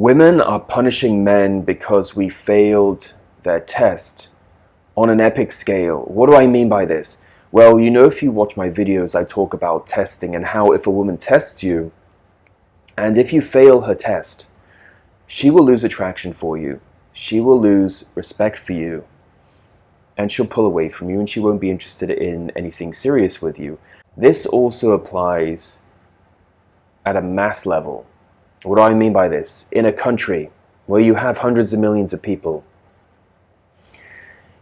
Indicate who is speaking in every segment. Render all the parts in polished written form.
Speaker 1: Women are punishing men because we failed their test on an epic scale. What do I mean by this? Well, if you watch my videos, I talk about testing and how if a woman tests you, and if you fail her test, she will lose attraction for you. She will lose respect for you. And she'll pull away from you, and she won't be interested in anything serious with you. This also applies at a mass level. What do I mean by this? In a country where you have hundreds of millions of people,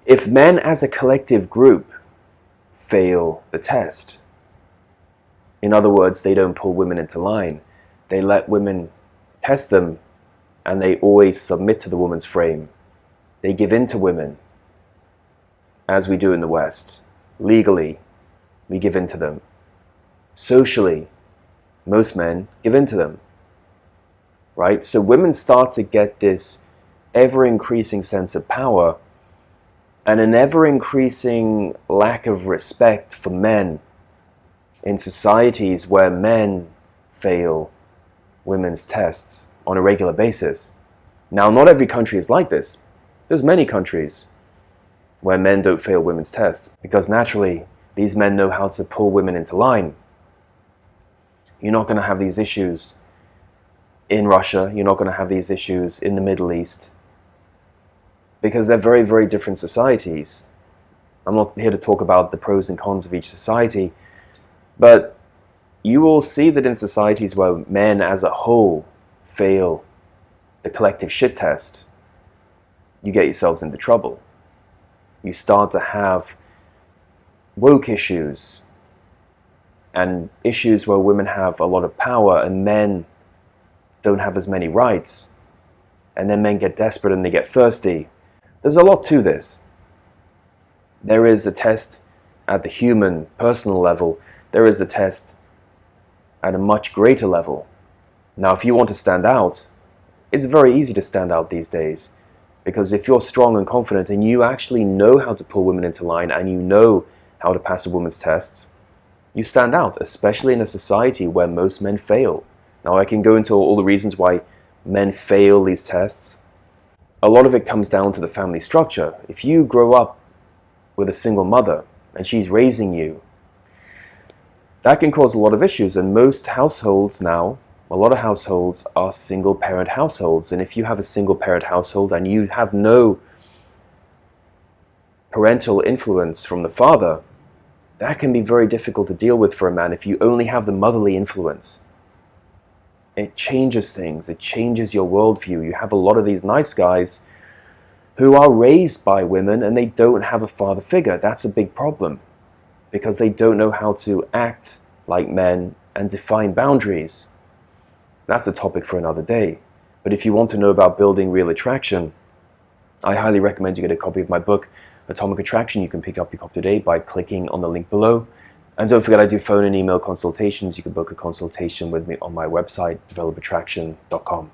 Speaker 1: if men as a collective group fail the test, in other words, they don't pull women into line, they let women test them, and they always submit to the woman's frame. They give in to women, as we do in the West. Legally, we give in to them. Socially, most men give in to them. Right? So women start to get this ever-increasing sense of power and an ever-increasing lack of respect for men in societies where men fail women's tests on a regular basis. Now, not every country is like this. There's many countries where men don't fail women's tests because naturally these men know how to pull women into line. You're not going to have these issues in Russia, you're not going to have these issues in the Middle East, because they're very, very different societies. I'm not here to talk about the pros and cons of each society, but you will see that in societies where men as a whole fail the collective shit test, you get yourselves into trouble. You start to have woke issues and issues where women have a lot of power and men don't have as many rights, and then men get desperate and they get thirsty. There's a lot to this. There is a test at the human, personal level. There is a test at a much greater level. Now, if you want to stand out, it's very easy to stand out these days, because if you're strong and confident and you actually know how to pull women into line and you know how to pass a woman's tests, you stand out, especially in a society where most men fail. Now, I can go into all the reasons why men fail these tests. A lot of it comes down to the family structure. If you grow up with a single mother and she's raising you, that can cause a lot of issues. And most households now, a lot of households are single-parent households. And if you have a single-parent household and you have no parental influence from the father, that can be very difficult to deal with for a man if you only have the motherly influence. It changes things. It changes your worldview. You have a lot of these nice guys who are raised by women and they don't have a father figure. That's a big problem because they don't know how to act like men and define boundaries. That's a topic for another day. But if you want to know about building real attraction, I highly recommend you get a copy of my book, Atomic Attraction. You can pick up your copy today by clicking on the link below. And don't forget, I do phone and email consultations. You can book a consultation with me on my website, develofattraction.com.